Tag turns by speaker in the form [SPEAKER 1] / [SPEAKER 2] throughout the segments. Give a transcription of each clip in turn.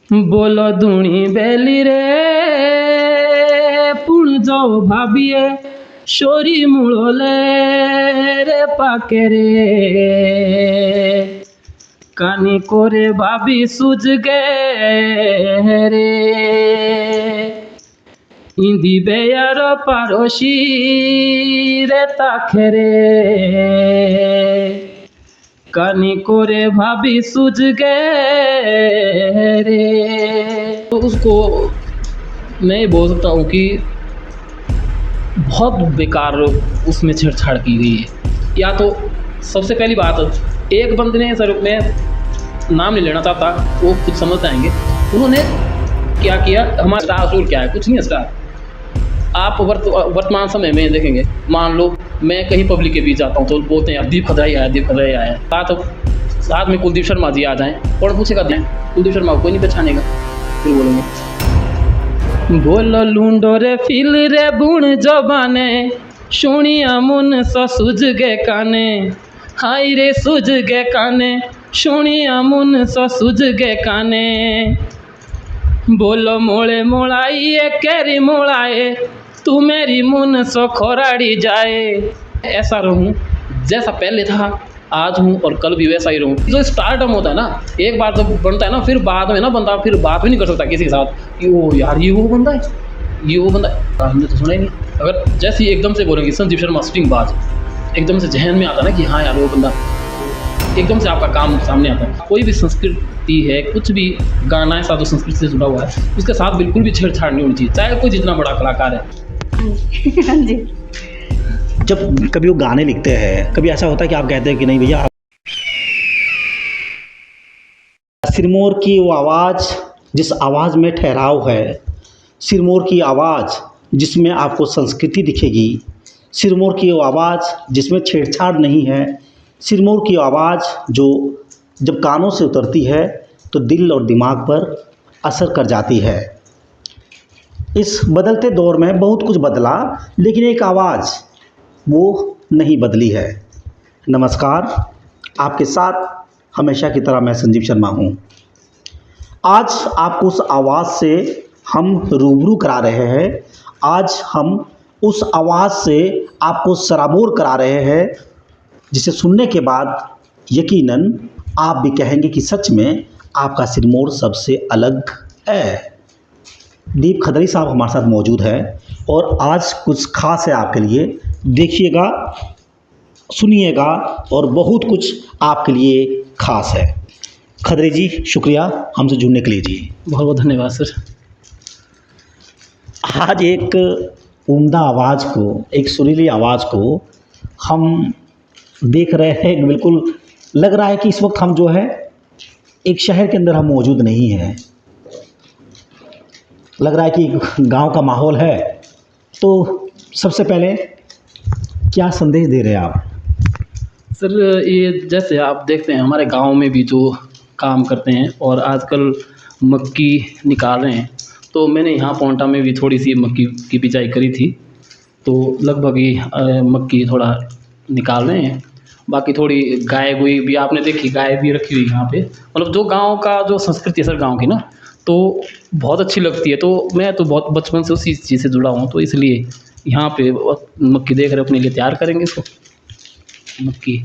[SPEAKER 1] बोलो धूणी बेली रे पुण जाओ भाभिए शोरी मुड़ोले रे पाके रे कानी कोरे भाभी सूझ गे रे इंदी बेयार पारोशी रे ताखे रे कानी कोरे भाभी सूझ गए रे। तो उसको मैं ये बोल सकता हूँ कि बहुत बेकार उसमें छेड़छाड़ की गई है। या तो सबसे पहली बात, एक बंदे ने, सर मैं नाम नहीं लेना चाहता, वो खुद समझ आएंगे, उन्होंने क्या किया। हमारा स्टार असूल क्या है? कुछ नहीं है स्टार। आप वर्तमान समय में देखेंगे, मान लो मैं कहीं पब्लिक के बीच जाता हूँ तो बोलते हैं दीप खदराई आया, दीप खदराई आया। साथ में कुलदीप शर्मा जी आ जाएं, कौन पूछेगा? कुलदीप शर्मा को कोई नहीं पहचानेगा। फिर बोलेंगे बोलो लूंडो रे फिल रे बुण जबाने सुनिया मुन सा सूझ गे काने, हाय रे सूझ गे काने सुनिया मुन सा सूझ गे काने। बोलो मोड़े मोड़ाइए कैरी मोड़ाए तू मेरी मुन सो खोराड़ी जाए। ऐसा रहूं जैसा पहले था, आज हूँ और कल भी वैसा ही रहूं। जो स्टार्टअप होता है ना, एक बार जब बनता है ना, फिर बाद में ना बंदा फिर बात भी नहीं कर सकता किसी के साथ कि वो यार ये वो बंदा है, ये वो बंदा है। हमने तो सुना ही नहीं। अगर जैसे ही एकदम से बोलेंगे संदीप शर्मा स्टिंग बाज, एकदम से जहन में आता ना कि हाँ यार वो बंदा, एकदम से आपका काम सामने आता है। कोई भी संस्कृति है, कुछ भी गाना है साधु संस्कृति से जुड़ा हुआ है, उसके साथ बिल्कुल भी छेड़छाड़ नहीं होनी चाहिए, चाहे कोई जितना बड़ा कलाकार है।
[SPEAKER 2] हाँ जी।
[SPEAKER 3] जब कभी वो गाने लिखते हैं, कभी ऐसा होता है कि आप कहते हैं कि नहीं भैया, सिरमौर की वो आवाज़ जिस आवाज़ में ठहराव है, सिरमौर की आवाज़ जिसमें आपको संस्कृति दिखेगी, सिरमौर की वो आवाज़ जिसमें छेड़छाड़ नहीं है, सिरमौर की आवाज़ जो जब कानों से उतरती है तो दिल और दिमाग पर असर कर जाती है। इस बदलते दौर में बहुत कुछ बदला, लेकिन एक आवाज़ वो नहीं बदली है। नमस्कार, आपके साथ हमेशा की तरह मैं संजीव शर्मा हूँ। आज आपको उस आवाज़ से हम रूबरू करा रहे हैं। आज हम उस आवाज़ से आपको सराबोर करा रहे हैं, जिसे सुनने के बाद यकीनन आप भी कहेंगे कि सच में आपका सिरमौर सबसे अलग है। दीप खदरी साहब हमारे साथ मौजूद है और आज कुछ खास है आपके लिए। देखिएगा, सुनिएगा और बहुत कुछ आपके लिए खास है। खदरी जी, शुक्रिया हमसे जुड़ने के लिए जी।
[SPEAKER 1] बहुत बहुत धन्यवाद सर।
[SPEAKER 3] आज एक उम्दा आवाज़ को, एक सुरीली आवाज़ को हम देख रहे हैं। बिल्कुल लग रहा है कि इस वक्त हम जो है एक शहर के अंदर हम मौजूद नहीं हैं। लग रहा है कि गांव का माहौल है। तो सबसे पहले क्या संदेश दे रहे हैं आप?
[SPEAKER 1] सर ये जैसे आप देखते हैं हमारे गांव में भी जो काम करते हैं और आजकल मक्की निकाल रहे हैं, तो मैंने यहाँ पोंटा में भी थोड़ी सी मक्की की बिजाई करी थी, तो लगभग ही मक्की थोड़ा निकाल रहे हैं। बाकी थोड़ी गाय गुई भी आपने देखी, गाय भी रखी हुई यहाँ पे। मतलब जो गांव का जो संस्कृति है सर गांव की ना, तो बहुत अच्छी लगती है। तो मैं तो बहुत बचपन से उसी चीज़ से जुड़ा हूँ, तो इसलिए यहाँ पे मक्की देख रहे अपने लिए तैयार करेंगे इसको मक्की।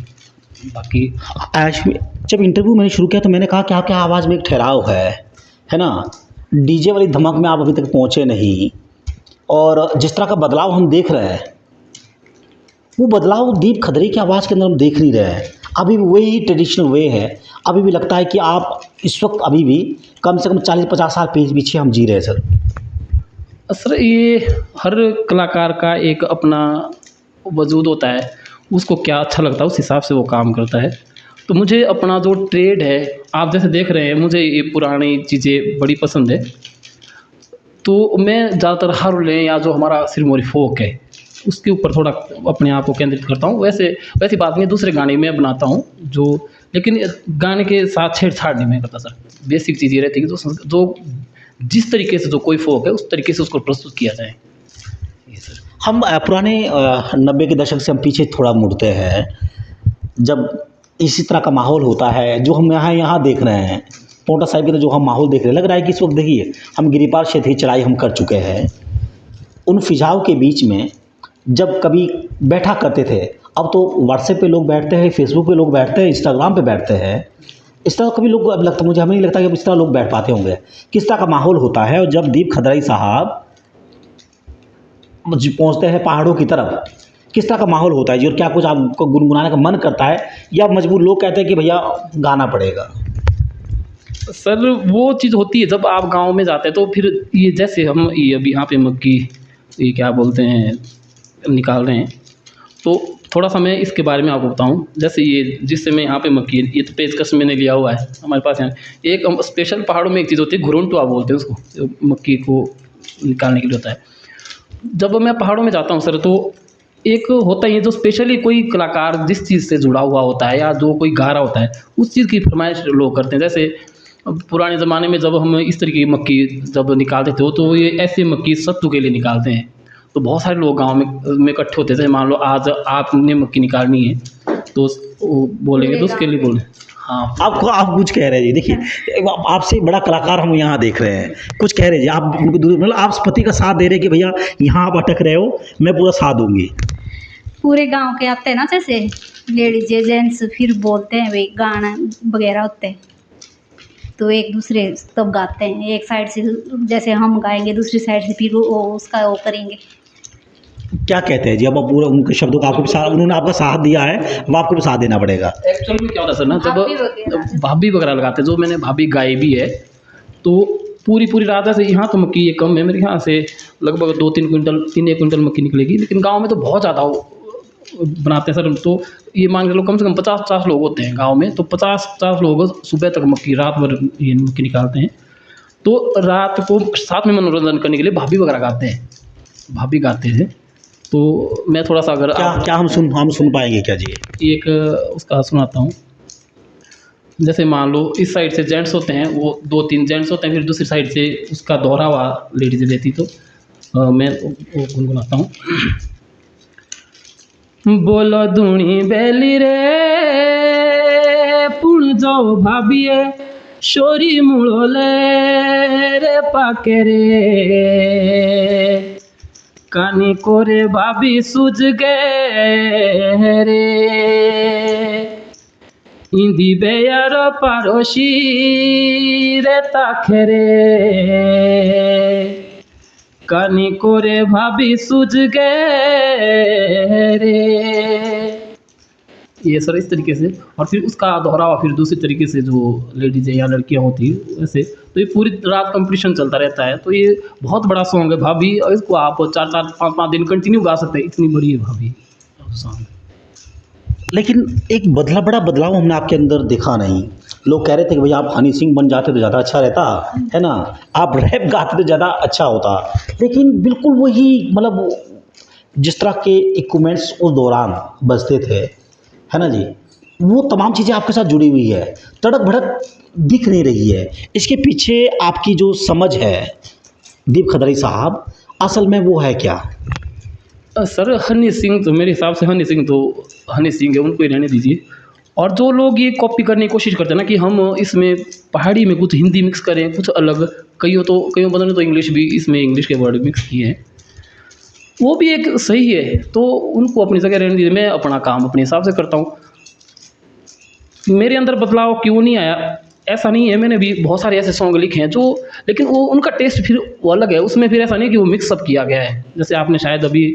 [SPEAKER 1] बाकी
[SPEAKER 3] आज जब इंटरव्यू मैंने शुरू किया तो मैंने कहा कि आपकी आवाज़ में एक ठहराव है ना। डीजे वाली धमक में आप अभी तक पहुँचे नहीं, और जिस तरह का बदलाव हम देख रहे हैं, वो बदलाव दीप खदरी की आवाज़ के अंदर हम देख नहीं रहे हैं। अभी भी वही ट्रेडिशनल वे है। अभी भी लगता है कि आप इस वक्त अभी भी कम से कम 40-50 साल पीछे हम जी रहे हैं सर।
[SPEAKER 1] सर ये हर कलाकार का एक अपना वजूद होता है, उसको क्या अच्छा लगता है उस हिसाब से वो काम करता है। तो मुझे अपना जो ट्रेड है, आप जैसे देख रहे हैं, मुझे ये पुरानी चीज़ें बड़ी पसंद है। तो मैं ज़्यादातर हारले या जो हमारा सिरमौरी फोक है उसके ऊपर थोड़ा अपने आप को केंद्रित करता हूँ। वैसी बात नहीं, दूसरे गाने में बनाता हूँ जो, लेकिन गाने के साथ छेड़छाड़ नहीं मैं करता सर। बेसिक चीज़ ये रहती है कि जो जिस तरीके से जो कोई फोक है उस तरीके से उसको प्रस्तुत किया जाए। ये सर।
[SPEAKER 3] हम पुराने 90 के दशक से हम पीछे थोड़ा मुड़ते हैं, जब इसी तरह का माहौल होता है जो हम यहाँ देख रहे हैं। पोंटा साहिब का जो हम माहौल देख रहे हैं, लग रहा है कि इस वक्त देखिए हम गिरिपार क्षेत्र की चढ़ाई हम कर चुके हैं। उन फिजाओं के बीच में जब कभी बैठा करते थे, अब तो व्हाट्सएप पे लोग बैठते हैं, फेसबुक पे लोग बैठते हैं, इंस्टाग्राम पे बैठते हैं। इस तरह कभी लोग, अब लगता, मुझे हमें नहीं लगता कि अब इस तरह लोग बैठ पाते होंगे। किस तरह का माहौल होता है और जब दीप खदराई साहब पहुंचते हैं पहाड़ों की तरफ, किस तरह का माहौल होता है जी? और क्या कुछ आपको गुनगुनाने का मन करता है या मजबूर लोग कहते हैं कि भैया गाना पड़ेगा?
[SPEAKER 1] सर वो चीज़ होती है जब आप गांव में जाते हैं तो फिर ये जैसे हम ये अभी यहाँ पे मक्की, ये क्या बोलते हैं, निकाल रहे हैं, तो थोड़ा सा मैं इसके बारे में आपको बताऊं। जैसे ये जिससे मैं यहाँ पे मक्की, ये तो पेचकस मैंने लिया हुआ है हमारे पास यहाँ। एक स्पेशल पहाड़ों में एक चीज़ होती है, घुरंटुआ बोलते हैं उसको, जो मक्की को निकालने के लिए होता है। जब मैं पहाड़ों में जाता हूँ सर, तो एक होता ही है जो स्पेशली कोई कलाकार जिस चीज़ से जुड़ा हुआ होता है या जो कोई गा रहा होता है, उस चीज़ की फरमाइश लोग करते हैं। जैसे अब पुराने ज़माने में जब हम इस तरीके की मक्की जब निकालते थे, तो ये ऐसे मक्की सत्तू के लिए निकालते हैं। तो बहुत सारे लोग गाँव में इकट्ठे होते थे। मान लो आज आपने मक्की निकालनी है, तो वो बोलेंगे तो उसके लिए बोले। हाँ,
[SPEAKER 3] आपको, आप कुछ कह रहे हैं जी, देखिए आपसे बड़ा कलाकार हम यहाँ देख रहे हैं, कुछ कह रहे हैं जी आप, उनको दूर, मतलब आप पति का साथ दे रहे हैं कि भैया यहाँ आप अटक रहे हो, मैं पूरा साथ दूंगी।
[SPEAKER 2] पूरे गांव के आते हैं ना, जैसे लेडीज जेंट्स, फिर बोलते हैं भाई गाना वगैरह होते हैं, तो एक दूसरे तब गाते हैं। एक साइड से जैसे हम गाएंगे, दूसरी साइड से फिर वो उसका वो करेंगे।
[SPEAKER 3] क्या कहते हैं जी? अब आप पूरा उनके शब्दों का आपको भी साथ, उन्होंने आपका साथ दिया है, अब आपको भी साथ देना पड़ेगा।
[SPEAKER 1] एक्चुअल में क्या होता है सर ना,
[SPEAKER 2] भाभी वगैरह।
[SPEAKER 1] जब भाभी वगैरह लगाते हैं, जो मैंने भाभी गाई भी है, तो पूरी पूरी रात ऐसे यहाँ तो मक्की ये कम है मेरे यहाँ से, लगभग 2-3 क्विंटल, 3-1 क्विंटल मक्की निकलेगी। लेकिन गांव में तो बहुत ज़्यादा बनाते हैं सर। तो ये मान के चलो कम से कम 50-50 लोग होते हैं गांव में, तो 50-50 लोग सुबह तक मक्की, रात भर ये मक्की निकालते हैं। तो रात को साथ में मनोरंजन करने के लिए भाभी वगैरह गाते हैं, भाभी गाते हैं। तो मैं थोड़ा सा अगर
[SPEAKER 3] क्या हम सुन पाएंगे क्या जी?
[SPEAKER 1] एक उसका सुनाता हूँ। जैसे मान लो इस साइड से जेंट्स होते हैं, वो 2-3 जेंट्स होते हैं, फिर दूसरी साइड से उसका दोहरा हुआ लेडीज रहती। तो मैं वो गुनगुनाता हूँ। बोलो दूनी बेली रे पुण जाओ भाभिए, शोरी मुड़ोले रे पाके रे, कानी कोरे भाभी सूझ गए रे, इंदी बेयार पारोशी रे ताखे रे, कानी कोरे भाभी सूझ गए रे। ये सर इस तरीके से, और फिर उसका दोहरावा फिर दूसरी तरीके से जो लेडीज या लड़कियां होती है वैसे। तो ये पूरी रात कंपटीशन चलता रहता है। तो ये बहुत बड़ा सॉन्ग है भाभी, और इसको आप 4-4, 5-5 दिन कंटिन्यू गा सकते हैं, इतनी बड़ी है भाभी सॉन्ग।
[SPEAKER 3] लेकिन एक बड़ा बदलाव हमने आपके अंदर देखा नहीं। लोग कह रहे थे कि भैया आप हनी सिंह बन जाते तो ज़्यादा अच्छा रहता है ना, आप रैप गाते तो ज़्यादा अच्छा होता। लेकिन बिल्कुल वही, मतलब जिस तरह के इक्विपमेंट्स उस दौरान बजते थे, है ना जी, वो तमाम चीज़ें आपके साथ जुड़ी हुई है, तड़क भड़क दिख नहीं रही है। इसके पीछे आपकी जो समझ है दीप खदरी साहब, असल में वो है क्या?
[SPEAKER 1] सर हनी सिंह तो मेरे हिसाब से हनी सिंह है, उनको ही रहने दीजिए। और जो लोग ये कॉपी करने की कोशिश करते हैं ना कि हम इसमें पहाड़ी में कुछ हिंदी मिक्स करें, कुछ अलग, कईयों बंदों ने तो इंग्लिश भी, इसमें इंग्लिश के वर्ड मिक्स किए हैं, वो भी एक सही है। तो उनको अपनी जगह रहने दीजिए, मैं अपना काम अपने हिसाब से करता हूँ। मेरे अंदर बदलाव क्यों नहीं आया, ऐसा नहीं है। मैंने भी बहुत सारे ऐसे सॉन्ग लिखे हैं जो, लेकिन वो उनका टेस्ट फिर वो अलग है। उसमें फिर ऐसा नहीं कि वो मिक्सअप किया गया है। जैसे आपने शायद अभी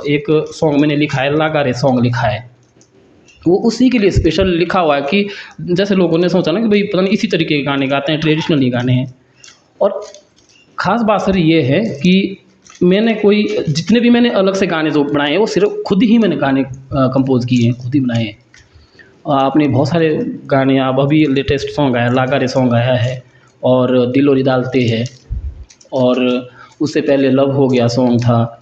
[SPEAKER 1] एक सॉन्ग मैंने लिखा है, लागा रे सॉन्ग लिखा है, वो उसी के लिए स्पेशल लिखा हुआ है कि जैसे लोगों ने सोचा ना कि भाई पता नहीं इसी तरीके के गाने गाते हैं, ट्रेडिशनल ही गाने हैं। और ख़ास बात सर ये है कि मैंने जितने भी मैंने अलग से गाने जो बनाए हैं, वो सिर्फ खुद ही मैंने गाने कंपोज किए हैं, खुद ही बनाए हैं। आपने बहुत सारे गाने, अब अभी लेटेस्ट सॉन्ग आया, लागा रे सॉन्ग आया है, और दिलोरी डालते हैं, और उससे पहले लव हो गया सॉन्ग था।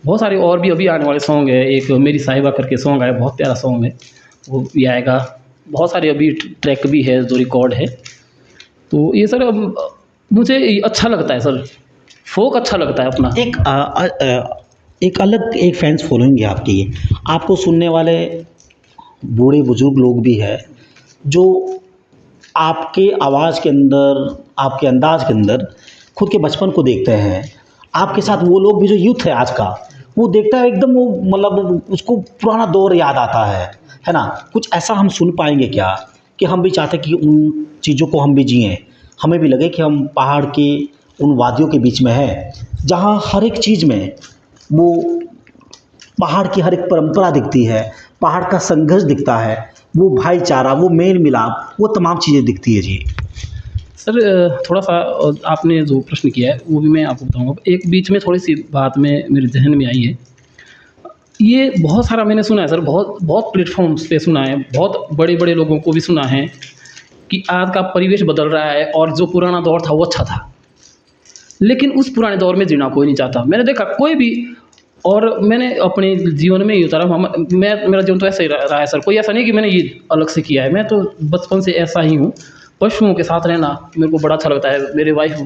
[SPEAKER 1] बहुत सारे और भी अभी आने वाले सॉन्ग है। एक मेरी साहिबा करके सॉन्ग आया, बहुत प्यारा सॉन्ग है, वो भी आएगा। बहुत सारे अभी ट्रैक भी है जो रिकॉर्ड है। तो ये सर मुझे अच्छा लगता है सर, फोक अच्छा लगता है अपना।
[SPEAKER 3] एक अलग एक फैंस फॉलोइंग है आपकी, आपको सुनने वाले बूढ़े बुजुर्ग लोग भी हैं जो आपके आवाज़ के अंदर, आपके अंदाज़ के अंदर खुद के बचपन को देखते हैं। आपके साथ वो लोग भी जो यूथ है आज का, वो देखता है एकदम, वो मतलब उसको पुराना दौर याद आता है ना? कुछ ऐसा हम सुन पाएँगे क्या कि हम भी चाहते हैं कि उन चीज़ों को हम भी जिएँ, हमें भी लगे कि हम पहाड़ के उन वादियों के बीच में हैं, जहाँ हर एक चीज़ में वो पहाड़ की हर एक परंपरा दिखती है, पहाड़ का संघर्ष दिखता है, वो भाईचारा, वो मेल मिलाप, वो तमाम चीज़ें दिखती है जी।
[SPEAKER 1] सर थोड़ा-सा आपने जो प्रश्न किया है वो भी मैं आपको बताऊँगा। एक बीच में थोड़ी-सी बात में मेरे ज़हन में आई है। ये बहुत सारा मैंने सुना है सर, बहुत बहुत प्लेटफ़ॉर्म्स पे सुना है, बहुत बड़े-बड़े लोगों को भी सुना है कि आज का परिवेश बदल रहा है और जो पुराना दौर था वो अच्छा था। लेकिन उस पुराने दौर में जीना कोई नहीं चाहता। मैंने देखा कोई भी, और मैंने अपने जीवन में ये उतारा, मेरा जीवन तो ऐसा ही रहा है सर। कोई ऐसा नहीं कि मैंने ये अलग से किया है, मैं तो बचपन से ऐसा ही हूँ। पशुओं के साथ रहना मेरे को बड़ा अच्छा लगता है। मेरे वाइफ़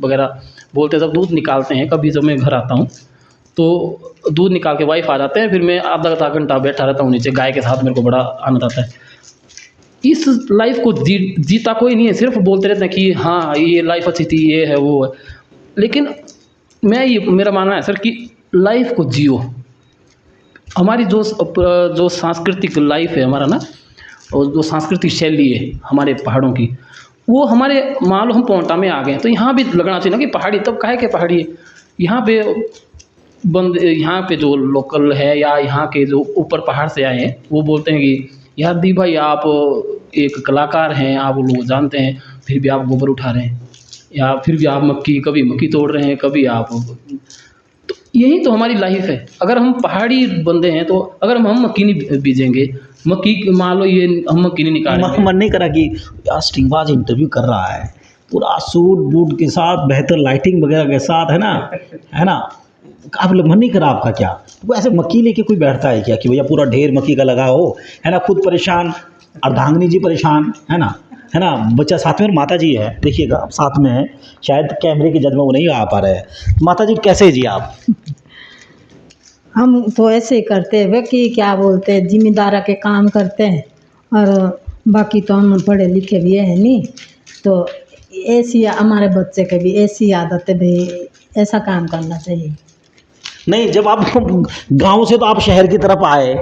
[SPEAKER 1] वगैरह बोलते हैं, जब दूध निकालते हैं, कभी जब मैं घर आता हूँ तो दूध निकाल के वाइफ़ आ जाते हैं, फिर मैं आधा घंटा बैठा रहता हूँ नीचे गाय के साथ, मेरे को बड़ा आनंद आता है। इस लाइफ़ को जीता कोई नहीं है, सिर्फ बोलते रहते हैं कि हाँ, ये लाइफ़ अच्छी थी, ये है, वो है। लेकिन मेरा मानना है सर कि लाइफ़ को जियो। हमारी जो सांस्कृतिक लाइफ़ है हमारा ना, और जो सांस्कृतिक शैली है हमारे पहाड़ों की, वो हमारे, मान लो हम पोंटा में आ गए तो यहाँ भी लगना चाहिए ना कि पहाड़ी, तब काहे के पहाड़ी है। यहाँ पे जो लोकल है या यहाँ के जो ऊपर पहाड़ से आए हैं, वो बोलते हैं कि यार दी भाई आप एक कलाकार हैं, आप लोग जानते हैं, फिर भी आप गोबर उठा रहे हैं, या फिर भी आप कभी मक्की तोड़ रहे हैं, कभी आप, तो यही तो हमारी लाइफ है। अगर हम पहाड़ी बंदे हैं तो अगर हम मक्की नहीं बीजेंगे, मक्की मान लो ये हम मक्की नहीं निकालेंगे।
[SPEAKER 3] मन नहीं करा कि यार स्टिंगबाज इंटरव्यू कर रहा है, पूरा सूट बूट के साथ, बेहतर लाइटिंग वगैरह के साथ, है ना? आप मन नहीं करा आपका क्या? वो ऐसे मक्की लेके कोई बैठता है क्या कि भैया पूरा ढेर मक्की का लगा हो, है ना? खुद परेशान, अर्धांगिनी जी परेशान, है ना? बच्चा साथ में, और माता जी है, देखिएगा आप साथ में है, शायद कैमरे की जद में वो नहीं आ पा रहे हैं। माता जी कैसे हैं जी आप?
[SPEAKER 4] हम तो ऐसे ही करते हैं वे कि क्या बोलते हैं, जिम्मेदारा के काम करते हैं, और बाकी तो हम पढ़े लिखे भी है नहीं, तो ऐसी हमारे बच्चे के भी ऐसी आदत है भाई, ऐसा काम करना चाहिए।
[SPEAKER 3] नहीं, जब आप गांव से तो आप शहर की तरफ आए,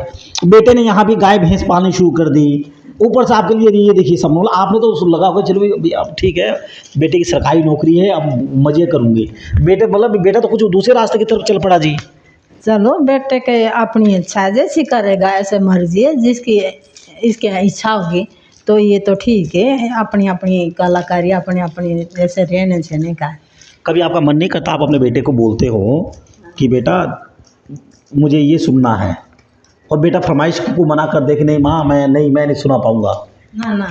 [SPEAKER 3] बेटे ने यहाँ भी गाय भैंस पालनी शुरू कर दी, ऊपर से आपके लिए ये देखिए सब, मतलब आपने तो लगा होगा चलो भाई अब ठीक है, बेटे की सरकारी नौकरी है, अब मज़े करूँगे। बेटा तो कुछ दूसरे रास्ते की तरफ चल पड़ा जी।
[SPEAKER 4] चलो बेटे के अपनी इच्छा है, जैसी करेगा ऐसे मर्जी है, जिसकी इसकी इच्छा होगी तो ये तो ठीक है, अपनी अपनी कलाकारी, अपनी अपनी जैसे रहने सहने का।
[SPEAKER 3] कभी आपका मन नहीं करता, आप अपने बेटे को बोलते हो कि बेटा मुझे ये सुनना है, और बेटा फरमाइश को मना कर दे कि नहीं माँ मैं नहीं सुना पाऊँगा?
[SPEAKER 4] ना,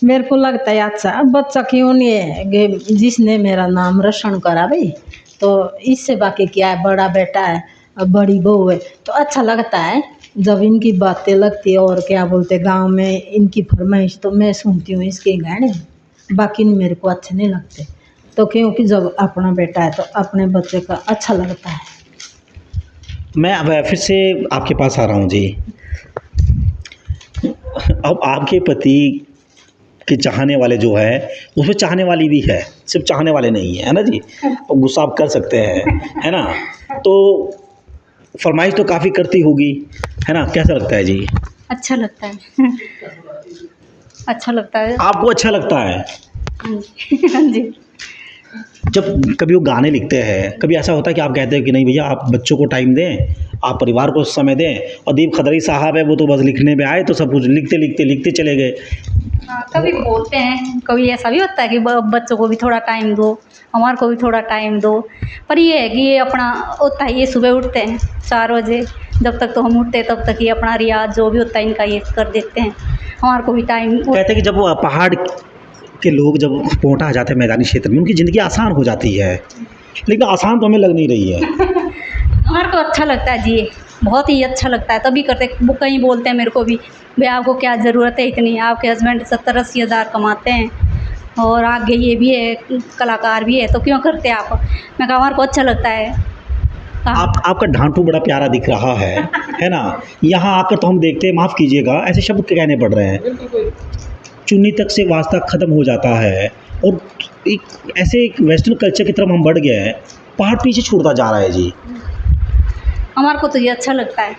[SPEAKER 4] मेरे को लगता है अच्छा, अब बच्चा क्यों नहीं है, जिसने मेरा नाम रोशन करा भाई, तो इससे बाकी क्या है, बड़ा बेटा है, अब बड़ी बहू है, तो अच्छा लगता है जब इनकी बातें लगती है, और क्या बोलते गांव में इनकी फरमाइश तो मैं सुनती हूँ इसके गाने, बाकी मेरे को अच्छे नहीं लगते। तो क्योंकि जब अपना बेटा है तो अपने बच्चे का अच्छा लगता है।
[SPEAKER 3] मैं अब फिर से आपके पास आ रहा हूँ जी। अब आपके पति के चाहने वाले जो है, उसमें चाहने वाली भी है, सिर्फ चाहने वाले नहीं है ना जी? और गुस्सा आप कर सकते हैं, है ना? तो फरमाइश तो काफ़ी करती होगी, है ना? कैसा लगता है जी?
[SPEAKER 2] अच्छा लगता है। अच्छा लगता है।
[SPEAKER 3] आपको अच्छा लगता है?
[SPEAKER 2] हाँ जी। हाँ जी।
[SPEAKER 3] जब कभी वो गाने लिखते हैं, कभी ऐसा होता है कि आप कहते हैं कि नहीं भैया आप बच्चों को टाइम दें, आप परिवार को समय दें, और दीप खदरी साहब है वो तो बस लिखने में आए तो सब कुछ लिखते चले गए।
[SPEAKER 2] हाँ, कभी बोलते हैं, कभी ऐसा भी होता है कि बच्चों को भी थोड़ा टाइम दो, हमारे को भी थोड़ा टाइम दो। पर ये है कि ये अपना होता है, ये सुबह उठते हैं 4 बजे, जब तक तो हम उठते हैं तब तक ये अपना रियाज जो भी होता है इनका ये कर देते हैं, हमारे को भी टाइम।
[SPEAKER 3] कहते हैं कि जब वो पहाड़ के लोग जब पोंटा आ जाते हैं मैदानी क्षेत्र में, उनकी ज़िंदगी आसान हो जाती है, लेकिन आसान तो हमें लग नहीं रही है।
[SPEAKER 2] हमारे को अच्छा लगता है जी, बहुत ही अच्छा लगता है, तभी करते। वो कहीं बोलते हैं मेरे को भी, भाई आपको क्या ज़रूरत है इतनी, आपके हस्बैंड 70-80 हज़ार कमाते हैं और आगे ये भी है, कलाकार भी है, तो क्यों करते आप? मैं कहा हमारे को अच्छा लगता है।
[SPEAKER 3] आपका ढांटू बड़ा प्यारा दिख रहा है ना? यहाँ आकर तो हम देखते हैं, माफ़ कीजिएगा ऐसे शब्द कहने पड़ रहे हैं, चुन्नी तक से वास्ता ख़त्म हो जाता है और एक वेस्टर्न कल्चर की तरफ हम बढ़ गए हैं, पहाड़ पीछे छूटता जा रहा है जी।
[SPEAKER 2] हमारे को तो ये अच्छा लगता है,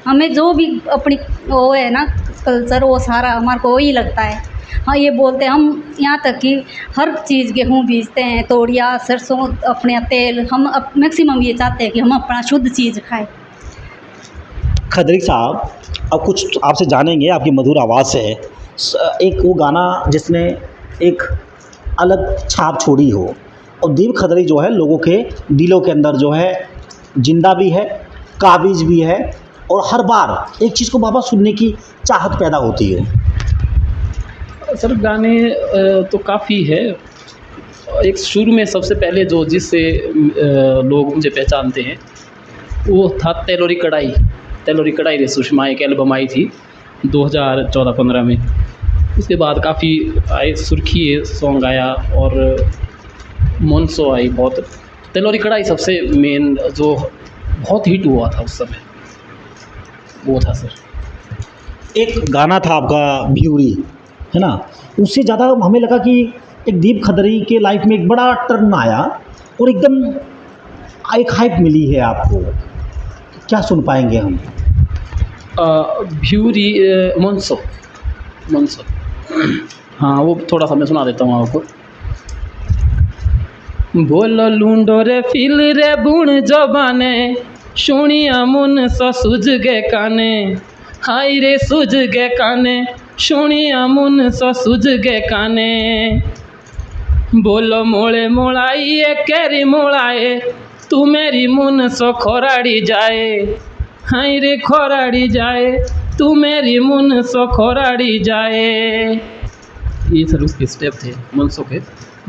[SPEAKER 2] हमें जो भी अपनी वो है ना कल्चर, वो सारा हमारे को वही लगता है। हाँ, ये बोलते हैं हम यहाँ तक कि हर चीज़ गेहूँ बीजते हैं, तोड़िया सरसों अपने तेल, हम मैक्सिमम ये चाहते हैं कि हम अपना शुद्ध चीज़ खाएं।
[SPEAKER 3] खदरी साहब, अब कुछ आपसे जानेंगे आपकी मधुर आवाज़ से। एक वो गाना जिसने एक अलग छाप छोड़ी हो, और दीप खदरी जो है लोगों के दिलों के अंदर जो है जिंदा भी है, काबिज भी है, और हर बार एक चीज़ को बाबा सुनने की चाहत पैदा होती है।
[SPEAKER 1] सर गाने तो काफ़ी है। एक शुरू में सबसे पहले जो जिससे लोग मुझे पहचानते हैं वो था तेलोरी कढ़ाई। तेलोरी कढ़ाई रे सुषमा एक एल्बम आई थी 2014-15 में। उसके बाद काफ़ी आए, सुर्खी सॉन्ग आया और मोनसो आई बहुत। तेलोरी कढ़ाई सबसे मेन जो बहुत हिट हुआ था उस समय वो था सर।
[SPEAKER 3] एक गाना था आपका भ्यूरी, है ना, उससे ज़्यादा हमें लगा कि एक दीप खदरी के लाइफ में एक बड़ा टर्न आया और एकदम एक हाइप मिली है आपको, क्या सुन पाएंगे हम?
[SPEAKER 1] भ्यूरी मोनसो हाँ, वो थोड़ा सा मैं सुना देता हूँ आपको। बोलो लूंडो रे फिल रे बुण जबाने, शुणिया मुन सा सुझ गे काने, हाय रे सुझ गे काने, शुणिया मुन सा सुझ गे काने। बोलो मोड़े मोड़ाइए कैरी मोड़ाए, तू मेरी मुन सो खोराड़ी जाए, हाय रे खोराड़ी जाए, तू मेरी मुन सो खोराड़ी जाए। ये सर उसके स्टेप थे मनसो के।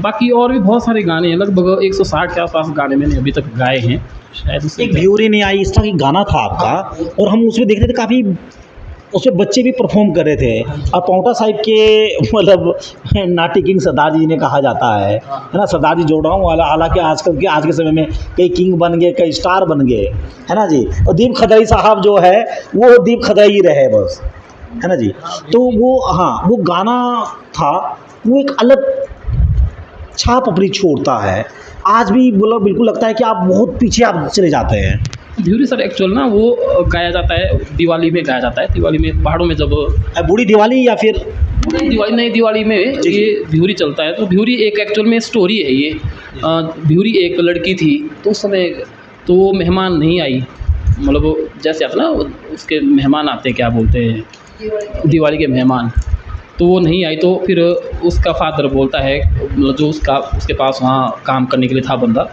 [SPEAKER 1] बाकी और भी बहुत सारे गाने हैं, लगभग 160 के आसपास गाने मैंने अभी तक गाए हैं शायद। उससे
[SPEAKER 3] एक भ्यूरी नहीं आई, इस तरह का गाना था आपका, और हम उसमें देख रहे थे काफ़ी उसमें बच्चे भी परफॉर्म कर रहे थे, और पाउंटा साहिब के मतलब नाटी किंग सरदार जी ने कहा जाता है ना, सरदार जी जोड़ रहा हूँ, हालांकि आजकल के आज के समय में कई किंग बन गए, कई स्टार बन गए, है ना जी। और दीप खदरी साहब जो है वो दीप खदरी ही रहे बस, है ना जी। तो वो हाँ, वो गाना था, वो एक अलग छाप अपनी छोड़ता है। आज भी बोला बिल्कुल लगता है कि आप बहुत पीछे आप चले जाते हैं।
[SPEAKER 1] भ्यूरी सर एक्चुअल ना वो गाया जाता है दिवाली में, गाया जाता है दिवाली में पहाड़ों में, जब
[SPEAKER 3] बूढ़ी दिवाली या फिर
[SPEAKER 1] दिवाली, नई दिवाली में ये भ्यूरी चलता है। तो भ्यूरी एक एक्चुअल में स्टोरी है ये। भ्यूरी एक लड़की थी, तो उस समय तो वो मेहमान नहीं आई, मतलब जैसे आता ना उसके मेहमान आते क्या बोलते हैं, दिवाली के मेहमान, तो वो नहीं आई। तो फिर उसका फादर बोलता है, मतलब जो उसके पास वहाँ काम करने के लिए था बंदा,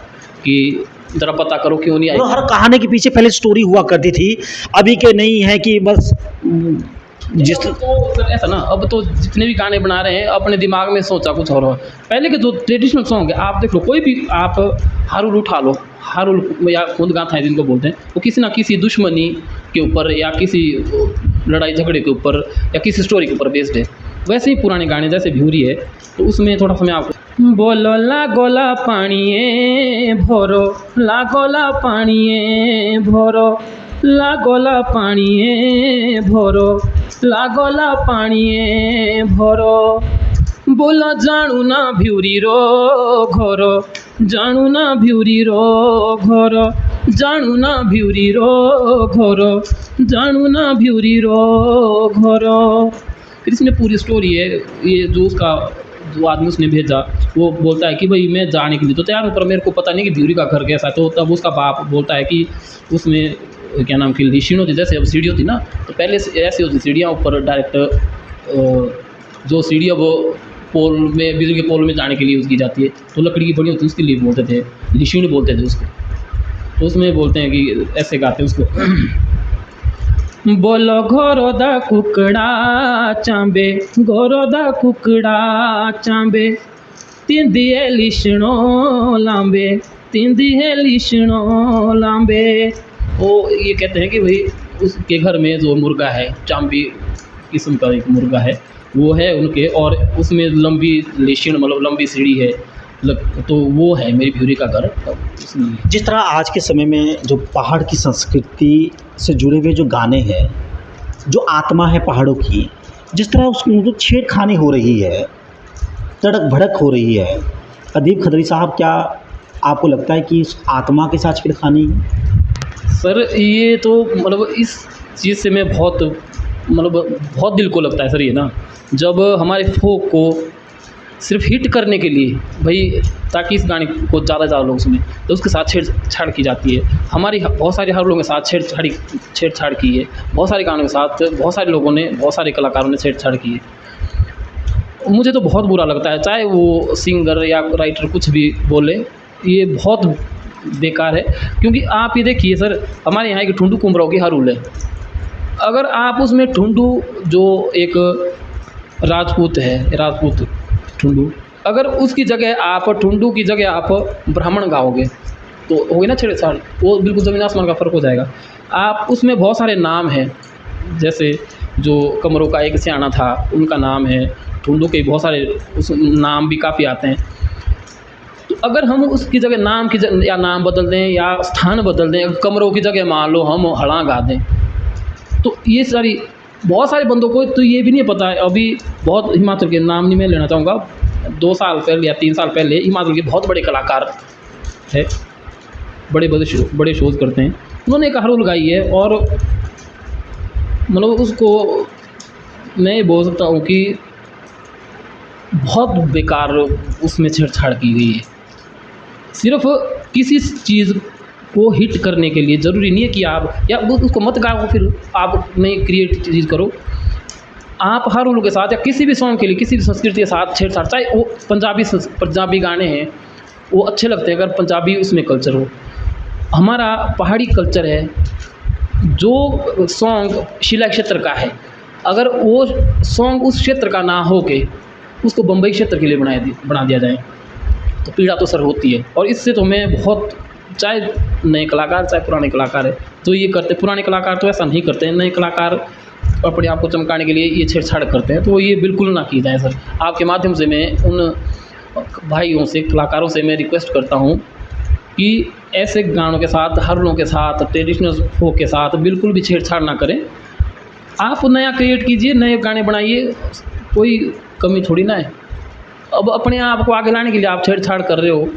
[SPEAKER 1] कि ज़रा पता करो क्यों नहीं आई।
[SPEAKER 3] हर कहानी के पीछे पहले स्टोरी हुआ करती थी, अभी के नहीं है कि बस जिस
[SPEAKER 1] तो सर ऐसा ना, अब तो जितने भी गाने बना रहे हैं अपने दिमाग में सोचा कुछ और। पहले के जो ट्रेडिशनल सॉन्ग है आप देख लो, कोई भी आप हारुल उठा लो, हारुल या खुद गाथा है जिनको बोलते हैं, वो किसी ना किसी दुश्मनी के ऊपर या किसी लड़ाई झगड़े के ऊपर या किसी स्टोरी के ऊपर बेस्ड है। वैसे ही पुराने गाने जैसे भ्यूरी है, तो उसमें थोड़ा सा मैं आपको बोलो लागोला पानिए भोरो, लागोला पानिए भोरो, लागोला पानिए भोरो, लागोला पानिए भोरो। बोलो जानू ना भ्यूरी रो घोरो, जानू ना भ्यूरी रो घोरो, जानू ना भ्यूरी रो घोरो, जानू ना भ्यूरी रो घोरो। फिर इसमें पूरी स्टोरी है। ये जो उसका जो आदमी उसने भेजा वो बोलता है कि भाई मैं जाने के लिए तो तैयार हूँ, पर मेरे को पता नहीं कि भ्यूरी का घर कैसा है। तो तब उसका बाप बोलता है कि उसमें क्या नाम की लिशीण होती, जैसे अब सीढ़ी होती ना, तो पहले से ऐसी होती सीढ़ियाँ, ऊपर डायरेक्ट जो सीढ़ी है वो पोल में, बिजली के पोल में जाने के लिए यूज़ की जाती है, तो लकड़ी की बनी होती है, उसके लिए बोलते थे, लिशीण बोलते थे उसको। तो उसमें बोलते हैं कि ऐसे गाते हैं उसको बोलो घोरोदा कुकड़ा चांबे, घोरोदा कुकड़ा चांबे, तिंदिए लिशणो लांबे, तिंदिए लिशणो लांबे। वो ये कहते हैं कि भाई उसके घर में जो मुर्गा है, चांबी किस्म का एक मुर्गा है, वो है उनके, और उसमें लंबी लिशण मतलब लंबी सीढ़ी है, तो वो है मेरी भ्यूरी का घर।
[SPEAKER 3] जिस तरह आज के समय में जो पहाड़ की संस्कृति से जुड़े हुए जो गाने हैं, जो आत्मा है पहाड़ों की, जिस तरह उस मतलब छेड़खानी हो रही है, तड़क भड़क हो रही है, अदीब खदरी साहब, क्या आपको लगता है कि इस आत्मा के साथ छेड़खानी है?
[SPEAKER 1] सर ये तो मतलब इस चीज़ से मैं बहुत मतलब बहुत दिल को लगता है सर ये ना, जब हमारे फोक को सिर्फ हिट करने के लिए भाई, ताकि इस गाने को ज़्यादा से ज़्यादा लोग सुने, तो उसके साथ छेड़छाड़ की जाती है। हमारी बहुत सारे हर लोगों के साथ छेड़छाड़ की है, बहुत सारे गानों के साथ बहुत सारे लोगों ने, बहुत सारे कलाकारों ने छेड़छाड़ की है। मुझे तो बहुत बुरा लगता है, चाहे वो सिंगर या राइटर कुछ भी बोले, ये बहुत बेकार है। क्योंकि आप ये देखिए सर, हमारे यहाँ एक ठुंडू कुमराव की हर रूल है, अगर आप उसमें ठुंडू जो एक राजपूत है, राजपूत ठुंडू, अगर उसकी जगह आप ठुंडू की जगह आप ब्राह्मण गाओगे तो होगी ना छेड़छाड़, वो बिल्कुल ज़मीन आसमान का फ़र्क हो जाएगा। आप उसमें बहुत सारे नाम हैं, जैसे जो कमरों का एक सियाना था उनका नाम है, ठुंडू के बहुत सारे उस नाम भी काफ़ी आते हैं। तो अगर हम उसकी जगह नाम की जगह या नाम बदल दें या स्थान बदल दें, कमरों की जगह मान लो हम हड़ा गा दें, तो ये सारी बहुत सारे बंदों को तो ये भी नहीं पता है। अभी बहुत हिमाचल के नाम नहीं मैं लेना चाहूँगा, 2 साल पहले या 3 साल पहले हिमाचल के बहुत बड़े कलाकार है, बड़े शोज़ करते हैं, उन्होंने एक हरोल गाई है, और मतलब उसको मैं ये बोल सकता हूँ कि बहुत बेकार उसमें छेड़छाड़ की गई है। सिर्फ किसी चीज़ को हिट करने के लिए, ज़रूरी नहीं है कि आप या उसको मत गाओ, फिर आप नई क्रिएट चीज़ करो। आप हर उन के साथ या किसी भी सॉन्ग के लिए, किसी भी संस्कृति के साथ छेड़छाड़, चाहे वो पंजाबी गाने हैं, वो अच्छे लगते हैं अगर पंजाबी उसमें कल्चर हो। हमारा पहाड़ी कल्चर है, जो सॉन्ग शिला क्षेत्र का है, अगर वो सॉन्ग उस क्षेत्र का ना हो के उसको बम्बई क्षेत्र के लिए बना दिया जाए तो पीड़ा तो सर होती है। और इससे तो मैं बहुत, चाहे नए कलाकार चाहे पुराने कलाकार है तो ये करते, पुराने कलाकार तो ऐसा नहीं करते हैं, नए कलाकार अपने आप को चमकाने के लिए ये छेड़छाड़ करते हैं, तो ये बिल्कुल ना की जाए सर। आपके माध्यम से मैं उन भाइयों से, कलाकारों से मैं रिक्वेस्ट करता हूँ कि ऐसे गानों के साथ, हरलों के साथ, ट्रेडिशनल फोक के साथ बिल्कुल भी छेड़छाड़ ना करें। आप नया क्रिएट कीजिए, नए गाने बनाइए, कोई कमी थोड़ी ना है। अब अपने आप को आगे लाने के लिए आप छेड़छाड़ कर रहे हो,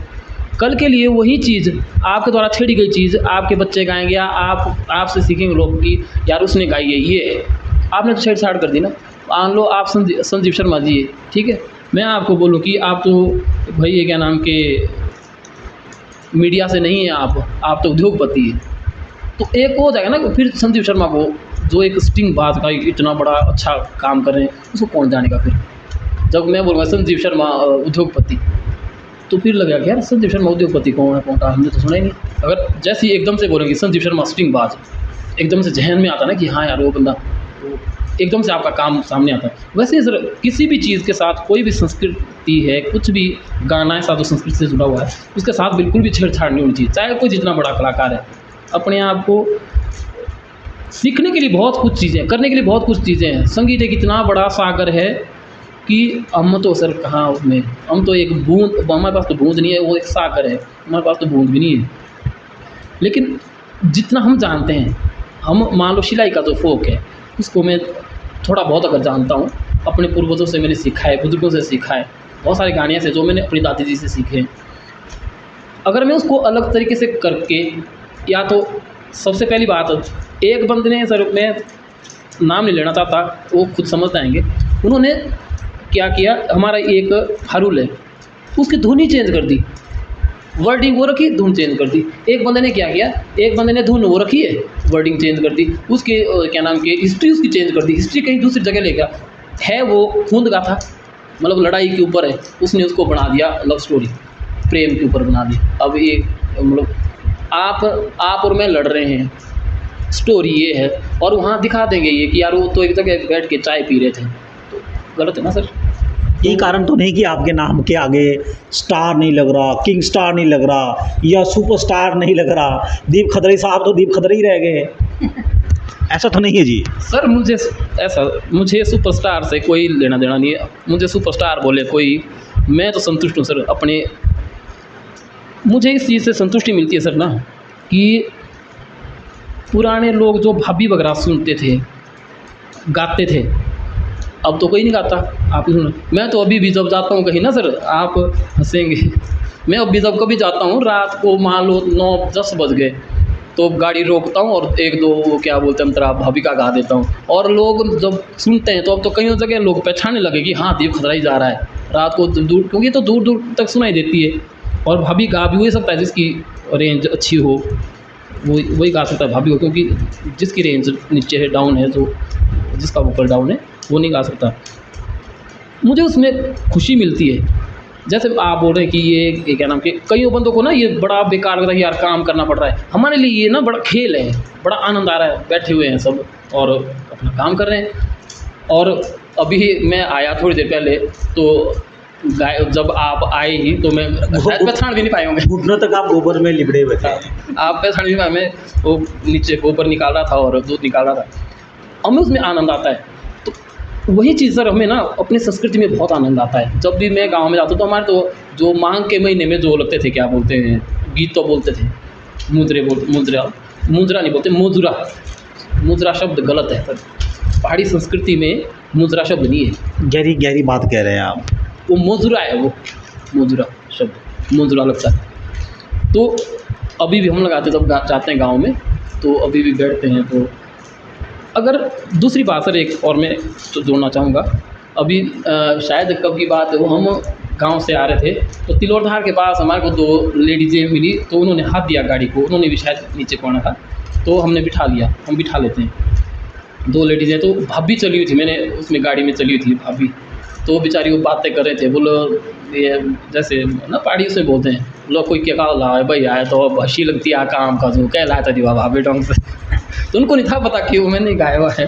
[SPEAKER 1] कल के लिए वही चीज़, आपके द्वारा छेड़ी गई चीज़ आपके बच्चे गाएंगे या आपसे सीखेंगे लोग कि यार उसने गाई है, ये है। आपने तो छेड़छाड़ कर दी ना। मान लो आप संजीव शर्मा जी है, ठीक है, मैं आपको बोलूँ कि आप तो भाई ये क्या नाम के मीडिया से नहीं है, आप तो उद्योगपति है, तो एक हो जाएगा ना। फिर संजीव शर्मा को जो एक स्टिंग बात का इतना बड़ा अच्छा काम कर रहे हैं, उसको कौन जानेगा। फिर जब मैं बोलूँगा संजीव शर्मा उद्योगपति, तो फिर लगेगा कि यार संजीव शर्मा उद्योगपति कौन है, हमने तो सुना ही नहीं। अगर जैसे ही एकदम से बोलेंगे संजीव शर्मा स्टिंग बाज, एकदम से जहन में आता ना कि हाँ यार वो बंदा, तो एकदम से आपका काम सामने आता है। वैसे सर किसी भी चीज़ के साथ, कोई भी संस्कृति है, कुछ भी गाना ऐसा तो संस्कृति से जुड़ा हुआ है, उसके साथ बिल्कुल भी छेड़छाड़ नहीं होनी चाहिए, चाहे कोई जितना बड़ा कलाकार है। अपने आप को सीखने के लिए बहुत कुछ चीज़ें, करने के लिए बहुत कुछ चीज़ें हैं। संगीत एक इतना बड़ा सागर है कि हम तो सर कहाँ उसमें, हम तो एक बूंद, हमारे पास तो बूंद नहीं है, वो एक सागर है, हमारे पास तो बूंद भी नहीं है। लेकिन जितना हम जानते हैं, हम मान लो शिलाई का जो फोक है उसको मैं थोड़ा बहुत अगर जानता हूँ, अपने पूर्वजों से मैंने सीखा है, बुजुर्गों से सीखा है, बहुत सारे गाने ऐसे जो मैंने अपनी दादी जी से सीखे हैं। अगर मैं उसको अलग तरीके से करके, या तो सबसे पहली बात, एक बंदे ने सर, मैं नाम नहीं लेना चाहता, वो खुद समझ आएंगे, उन्होंने क्या किया, हमारा एक हारुल है उसकी धुन ही चेंज कर दी, वर्डिंग वो रखी, धुन चेंज कर दी। एक बंदे ने क्या किया, एक बंदे ने धुन वो रखी है, वर्डिंग चेंज कर दी, उसके क्या नाम के हिस्ट्री उसकी चेंज कर दी, हिस्ट्री कहीं दूसरी जगह ले गया है। वो खूंद का था, मतलब लड़ाई के ऊपर है, उसने उसको बना दिया लव स्टोरी, प्रेम के ऊपर बना दी। अब ये मतलब आप और मैं लड़ रहे हैं, स्टोरी ये है, और वहाँ दिखा देंगे ये कि यार वो तो एक जगह बैठ के चाय पी रहे थे, तो गलत है ना सर।
[SPEAKER 3] ये कारण तो नहीं कि आपके नाम के आगे स्टार नहीं लग रहा, किंग स्टार नहीं लग रहा, या सुपर स्टार नहीं लग रहा, दीप खदरी साहब तो दीप खदरी रह गए, ऐसा तो नहीं है जी।
[SPEAKER 1] सर मुझे सुपरस्टार से कोई लेना देना नहीं है, मुझे सुपरस्टार बोले कोई, मैं तो संतुष्ट हूँ सर। अपने मुझे इस चीज़ से संतुष्टि मिलती है सर ना, कि पुराने लोग जो भाभी वगैरह सुनते थे, गाते थे, अब तो कोई नहीं गाता। आप मैं तो अभी भी जब जाता हूँ कहीं ना सर, आप हंसेंगे, मैं अभी जब कभी जाता हूँ रात को, मान लो 9-10 बज गए, तो गाड़ी रोकता हूँ और एक दो क्या बोलते हैं अंतरा भाभी का गा देता हूँ, और लोग जब सुनते हैं तो अब तो कई जगह लोग पहचानने लगे कि हाँ दीप खतरा ही जा रहा है रात को दूर, क्योंकि तो दूर दूर तक सुनाई देती है। और भाभी गा भी वही सकता है जिसकी रेंज अच्छी हो, वही गा सकता है भाभी को, क्योंकि जिसकी रेंज नीचे है, डाउन है, जो जिसका वोकल डाउन है वो नहीं गा सकता। मुझे उसमें खुशी मिलती है। जैसे आप बोल रहे हैं कि ये क्या नाम के, कई बंदों को ना ये बड़ा बेकार लगता है कि यार काम करना पड़ रहा है, हमारे लिए ये ना बड़ा खेल है, बड़ा आनंद आ रहा है, बैठे हुए हैं सब और अपना काम कर रहे हैं। और अभी मैं आया थोड़ी देर पहले, तो जब आप आए ही तो मैं शायद पहचान भी नहीं पाए होंगे,
[SPEAKER 3] घुटनों तक आप गोबर में लिबड़े हुए थे।
[SPEAKER 1] आप पहचान भी नहीं पाए। मैं वो नीचे गोबर निकाल रहा था और दूध निकाल रहा था, हमें उसमें आनंद आता है। तो वही चीज़ सर हमें ना अपनी संस्कृति में बहुत आनंद आता है। जब भी मैं गांव में जाता हूँ तो हमारे तो जो माघ के महीने में जो लगते थे, क्या बोलते हैं, गीत तो बोलते थे, मुजरा नहीं बोलते, मुजरा शब्द गलत है सर, पहाड़ी संस्कृति में मुजरा शब्द नहीं है।
[SPEAKER 3] गहरी गहरी बात कह रहे हैं आप।
[SPEAKER 1] वो मुजरा है, वो मुजरा शब्द मुजरा लगता है। तो अभी भी हम लगाते जब जाते हैं गाँव में, तो अभी भी बैठते हैं। तो अगर दूसरी बात सर एक और मैं तो जोड़ना चाहूँगा, अभी शायद कब की बात है, वो हम गांव से आ रहे थे, तो तिलोरधार के पास हमारे को 2 लेडीजें मिली, तो उन्होंने हाथ दिया गाड़ी को, उन्होंने भी शायद नीचे पड़ना था, तो हमने बिठा लिया, हम बिठा लेते हैं। 2 लेडीजें, तो भाभी चली हुई थी, मैंने उसमें गाड़ी में चली हुई थी भाभी, तो बेचारी वो बातें कर रहे थे, बोलो ये जैसे ना पहाड़ी उसमें बोलते हैं, लोग कोई क्या कहा भाई आए तो अब हंसी लगती है काम का जो कह लाया था दीवा भाभी डोंग से तो उनको नहीं था पता कि वो मैंने गाया हुआ है,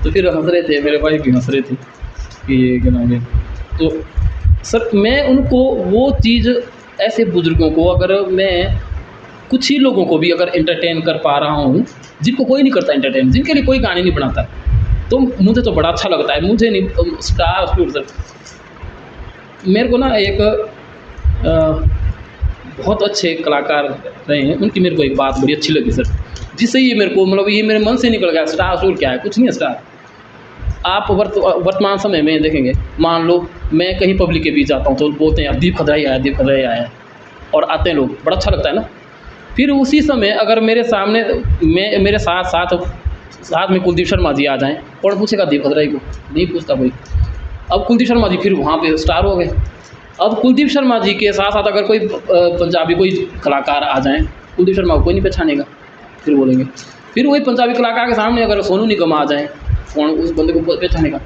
[SPEAKER 1] तो फिर हंस रहे थे, मेरे भाई भी हंस रहे थे कि ये क्या नाम है। तो सर मैं उनको वो चीज़, ऐसे बुज़ुर्गों को अगर मैं कुछ ही लोगों को भी अगर एंटरटेन कर पा रहा हूँ, जिनको कोई नहीं करता एंटरटेन, जिनके लिए कोई गाने नहीं बनाता, तो मुझे तो बड़ा अच्छा लगता है। मुझे नहीं स्टार सर, मेरे को ना एक बहुत अच्छे कलाकार रहे हैं, उनकी मेरे को एक बात बड़ी अच्छी लगी सर, जिससे ये मेरे को मतलब ये मेरे मन से निकल गया। स्टार स्टूर क्या है, कुछ नहीं है स्टार। आप वर्तमान समय में देखेंगे, मान लो मैं कहीं पब्लिक के बीच जाता हूँ तो बोलते हैं यार दीप खतरा ही आया, दीप खतरा ही आया, और आते हैं लोग, बड़ा अच्छा लगता है ना। फिर उसी समय अगर मेरे सामने मेरे साथ में कुलदीप शर्मा जी आ जाएँ, कौन पूछेगा दीप खतरा को, नहीं पूछता कोई। अब कुलदीप शर्मा जी फिर वहाँ पे स्टार हो गए। अब कुलदीप शर्मा जी के साथ साथ अगर कोई पंजाबी कोई कलाकार आ जाएँ, कुलदीप शर्मा को कोई नहीं पहचानेगा, फिर बोलेंगे। फिर वही पंजाबी कलाकार के सामने अगर सोनू निगम आ जाएँ, कौन उस बंदे को पहचानेगा।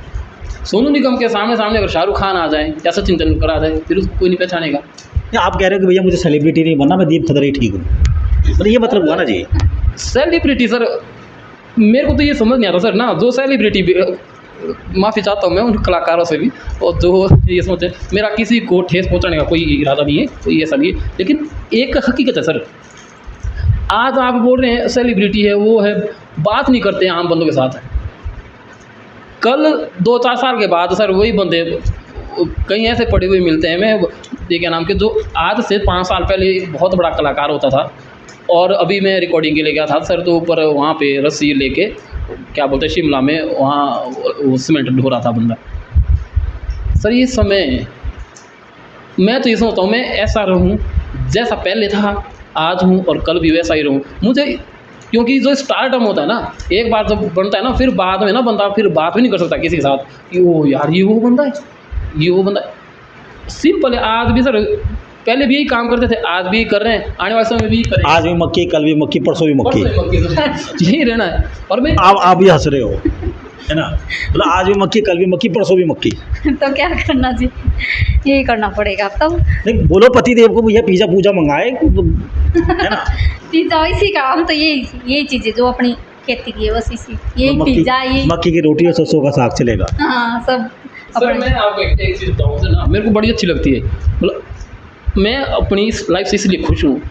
[SPEAKER 1] सोनू निगम के सामने अगर शाहरुख खान आ जाए या सचिन तेंदुलकर आ जाए, फिर उसको कोई नहीं पहचानेगा।
[SPEAKER 3] आप कह रहे हो कि भैया मुझे सेलिब्रिटी नहीं बनना, मैं दीप खतरा ही ठीक हूँ, मतलब ये मतलब हुआ ना जी।
[SPEAKER 1] सेलिब्रिटी सर मेरे को तो ये समझ नहीं आता सर ना, जो सेलिब्रिटी माफ़ी चाहता हूँ मैं उन कलाकारों से भी, और जो ये सोचते, मेरा किसी को ठेस पहुँचाने का कोई इरादा नहीं है, कोई ऐसा नहीं है, लेकिन एक हकीकत है सर, आज आप बोल रहे हैं सेलिब्रिटी है, वो है, बात नहीं करते हैं आम बंदों के साथ। कल 2-4 साल के बाद सर वही बंदे कहीं ऐसे पड़े हुए मिलते हैं, मैं ये क्या नाम के, जो आज से 5 साल पहले एक बहुत बड़ा कलाकार होता था, और अभी मैं रिकॉर्डिंग के लिए गया था सर, तो ऊपर वहाँ पे रस्सी लेके क्या बोलते हैं शिमला में, वहाँ वो सीमेंट ढो रहा था बंदा। सर ये समय, मैं तो ये सोचता हूँ मैं ऐसा रहूँ जैसा पहले था, आज हूँ और कल भी वैसा ही रहूँ। मुझे, क्योंकि जो स्टार्टअप होता है ना, एक बार जब बनता है ना, फिर बाद में ना बंदा फिर बात भी नहीं कर सकता किसी के साथ कि ओ यार ये वो बंदा है, ये वो बंदा है। सिंपल है, आज भी सर, पहले भी यही काम करते थे, आज भी कर रहे हैं, आने वाले समय में भी करेंगे।
[SPEAKER 3] आज भी मक्की, कल भी मक्की, परसों भी मक्की,
[SPEAKER 1] यही रहना है। और मैं
[SPEAKER 3] आप भी हंस रहे हो, है ना, मतलब आज भी मक्की, कल भी मक्की, परसों भी मक्की।
[SPEAKER 2] तो क्या करना जी, यही करना पड़ेगा अब। तब
[SPEAKER 3] नहीं बोलो पति देव को भैया पिज़्ज़ा पूजा मंगाए, है ना।
[SPEAKER 2] पिज़्ज़ा इसी का, हम तो यही चीज़ें जो अपनी खेती की है बस इसी, यही पिज़्ज़ा, ये
[SPEAKER 3] मक्की की रोटी और सरसों का साग चलेगा।
[SPEAKER 2] हाँ सब।
[SPEAKER 1] सर मैं आपको एक चीज़ बताऊँ सर ना, मेरे को बड़ी अच्छी लगती है, मतलब मैं अपनी लाइफ से इसलिए खुश हूँ।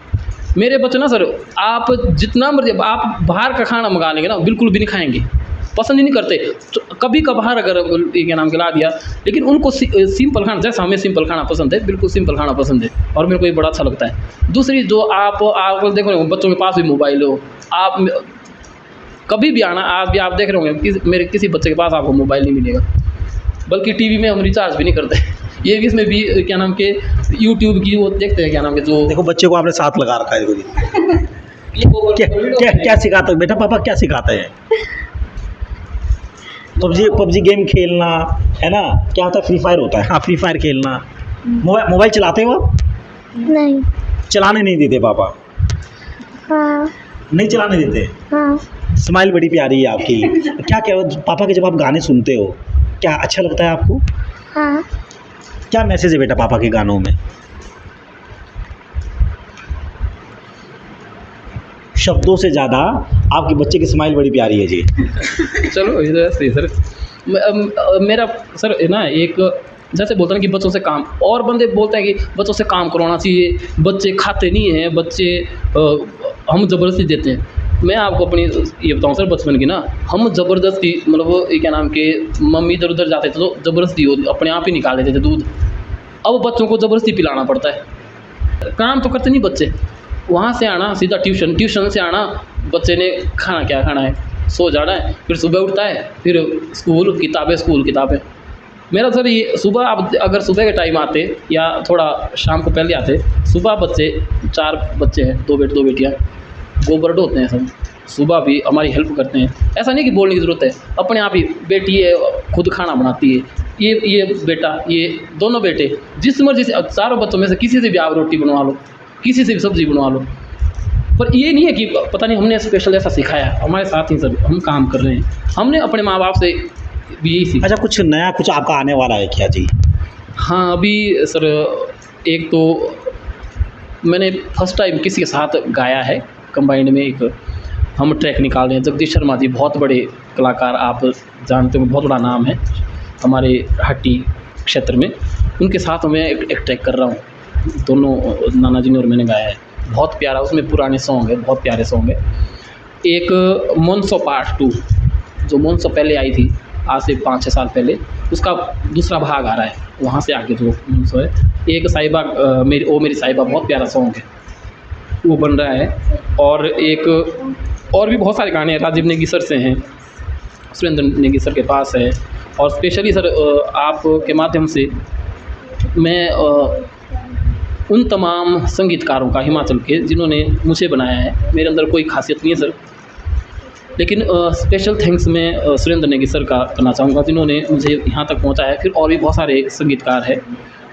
[SPEAKER 1] मेरे बच्चे ना सर, आप जितना मर्जी आप बाहर का खाना मंगा लेंगे ना, बिल्कुल भी नहीं खाएंगे, पसंद ही नहीं करते। तो कभी कभार अगर ये क्या नाम खिला दिया, लेकिन उनको सिंपल खाना, जैसा हमें सिंपल खाना पसंद है, बिल्कुल सिंपल खाना पसंद है, और मेरे को ये बड़ा अच्छा लगता है। दूसरी जो आप देखो बच्चों के पास भी मोबाइल हो, आप कभी भी आना, आज भी आप देख रहे होंगे मेरे किसी बच्चे के पास आपको मोबाइल नहीं मिलेगा। बल्कि टीवी में हम रिचार्ज भी नहीं करते। ये भी इसमें भी क्या नाम के यूट्यूब की वो देखते हैं क्या नाम के जो
[SPEAKER 3] देखो बच्चे को आपने साथ लगा रखा है।
[SPEAKER 1] ये वो
[SPEAKER 3] क्या क्या क्या सिखाते हो बेटा, पापा क्या सिखाते हैं? पबजी गेम खेलना है ना, क्या होता है, फ्री फायर होता है। हाँ, फ्री फायर खेलना। मोबाइल चलाते हो आप?
[SPEAKER 5] नहीं।
[SPEAKER 3] चलाने नहीं देते पापा?
[SPEAKER 5] हाँ।
[SPEAKER 3] नहीं चलाने देते?
[SPEAKER 5] हाँ।
[SPEAKER 3] स्माइल बड़ी प्यारी है आपकी। क्या क्या पापा के जब आप गाने सुनते हो क्या अच्छा लगता है आपको?
[SPEAKER 5] हाँ।
[SPEAKER 3] क्या मैसेज है बेटा पापा के गानों में? शब्दों से ज़्यादा आपके बच्चे की स्माइल बड़ी प्यारी है जी।
[SPEAKER 1] चलो इधर से सर मेरा सर है ना एक जैसे बोलते हैं कि बच्चों से काम, और बंदे बोलते हैं कि बच्चों से काम करवाना चाहिए, बच्चे खाते नहीं हैं, बच्चे हम ज़बरदस्ती देते हैं। मैं आपको अपनी ये बताऊं सर, बचपन की ना, हम ज़बरदस्ती मतलब ये क्या नाम के मम्मी इधर उधर जाते थे तो ज़बरदस्ती अपने आप ही निकाल देते थे दूध। अब बच्चों को ज़बरदस्ती पिलाना पड़ता है। काम तो करते नहीं बच्चे, वहाँ से आना सीधा ट्यूशन से आना, बच्चे ने खाना क्या खाना है, सो जाना है, फिर सुबह उठता है, फिर स्कूल किताबें। मेरा सर ये सुबह आप अगर सुबह के टाइम आते या थोड़ा शाम को पहले आते, सुबह बच्चे 4 बच्चे हैं, 2 बेटे 2 बेटियाँ, गोबर ढोते हैं सब, सुबह भी हमारी हेल्प करते हैं। ऐसा नहीं कि बोलने की ज़रूरत है, अपने आप ही बेटी है खुद खाना बनाती है, ये बेटा, ये दोनों बेटे, जिस मर्जी से चारों बच्चों में से किसी से भी आप रोटी बनवा लो, किसी से भी सब्ज़ी बनवा लो। पर ये नहीं है कि पता नहीं हमने स्पेशल ऐसा सिखाया, हमारे साथ ही सब हम काम कर रहे हैं, हमने अपने माँ बाप से भी यही सीखा।
[SPEAKER 3] अच्छा, कुछ नया कुछ आपका आने वाला है क्या जी?
[SPEAKER 1] हाँ, अभी सर एक तो मैंने फर्स्ट टाइम किसी के साथ गाया है कंबाइंड में, एक हम ट्रैक निकाल रहे हैं। जगदीश शर्मा जी बहुत बड़े कलाकार, आप जानते हो, बहुत बड़ा नाम है हमारे हट्टी क्षेत्र में, उनके साथ मैं एक ट्रैक कर रहा हूँ। दोनों नाना जी ने और मैंने गाया है, बहुत प्यारा, उसमें पुराने सॉन्ग है, बहुत प्यारे सॉन्ग है। एक मोनसो पार्ट 2 जो मोनसो पहले आई थी आज से 5-6 साल पहले, उसका दूसरा भाग आ रहा है, वहाँ से आगे जो मोनसो है। एक साहिबा मेरी साहिबा, बहुत प्यारा सॉन्ग है, वो बन रहा है। और एक और भी बहुत सारे गाने हैं, राजीव नेगी सर से हैं, सुरेंद्र नेगी सर के पास है। और स्पेशली सर आपके माध्यम से मैं उन तमाम संगीतकारों का हिमाचल के जिन्होंने मुझे बनाया है, मेरे अंदर कोई खासियत नहीं है सर, लेकिन स्पेशल थैंक्स मैं सुरेंद्र नेगी सर का करना चाहूँगा जिन्होंने मुझे यहाँ तक पहुँचाया है। फिर और भी बहुत सारे संगीतकार हैं,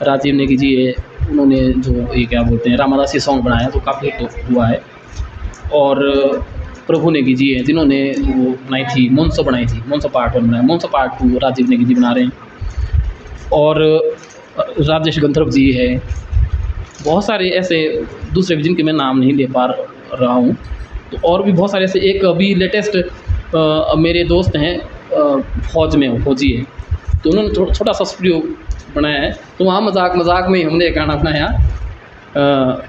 [SPEAKER 1] राजीव नेगी जी है, उन्होंने जो ये क्या बोलते हैं रामादासी सॉन्ग बनाया तो काफ़ी हिट हुआ है। और प्रभु नेगी जी हैं जिन्होंने वो बनाई थी, मोनसो पार्ट 1 बनाया, मोनसो पार्ट 2 राजीव नेगी जी बना रहे हैं। और राजेश गंधर्व जी है, बहुत सारे ऐसे दूसरे भी जिनके मैं नाम नहीं ले पा रहा हूँ। तो और भी बहुत सारे ऐसे, एक अभी लेटेस्ट मेरे दोस्त हैं फौज में, फौजी है, तो उन्होंने छोटा सा स्टूडियो बनाया है, तो वहाँ मजाक में हमने एक गाना बनाया,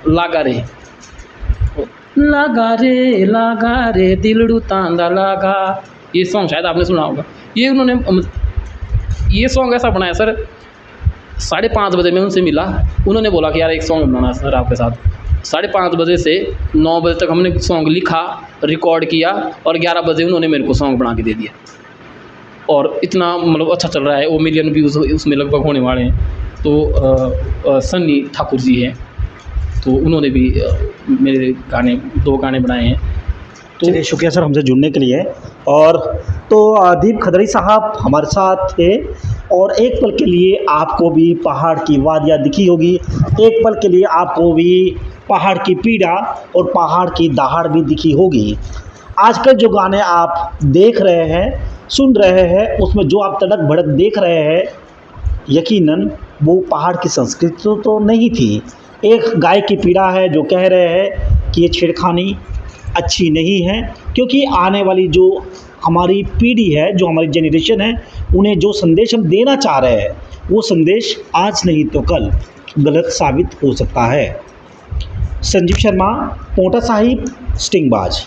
[SPEAKER 1] लागा रे दिलड़ू तांदा लागा, ये सॉन्ग शायद आपने सुना होगा। ये उन्होंने ये सॉन्ग ऐसा बनाया सर, 5:30 बजे मैं उनसे मिला, उन्होंने बोला कि यार एक सॉन्ग बनाना सर आपके साथ। 5:30 बजे से 9 बजे तक हमने सॉन्ग लिखा, रिकॉर्ड किया, और 11 बजे उन्होंने मेरे को सॉन्ग बना के दे दिया। और इतना मतलब अच्छा चल रहा है, वो मिलियन व्यूज़ उसमें लगभग होने वाले हैं। तो सन्नी ठाकुर जी हैं, तो उन्होंने भी मेरे 2 गाने बनाए हैं। तो
[SPEAKER 3] चलिए, शुक्रिया सर हमसे जुड़ने के लिए। और तो दीप खदरी साहब हमारे साथ थे, और एक पल के लिए आपको भी पहाड़ की वादियाँ दिखी होगी, एक पल के लिए आपको भी पहाड़ की पीड़ा और पहाड़ की दहाड़ भी दिखी होगी। आजकल जो गाने आप देख रहे हैं, सुन रहे हैं, उसमें जो आप तड़क भड़क देख रहे हैं, यकीनन वो पहाड़ की संस्कृति तो नहीं थी। एक गाय की पीड़ा है जो कह रहे हैं कि ये छेड़खानी अच्छी नहीं है, क्योंकि आने वाली जो हमारी पीढ़ी है, जो हमारी जनरेशन है, उन्हें जो संदेश हम देना चाह रहे हैं, वो संदेश आज नहीं तो कल गलत साबित हो सकता है। संजीव शर्मा, पोंटा साहिब, स्टिंगबाज।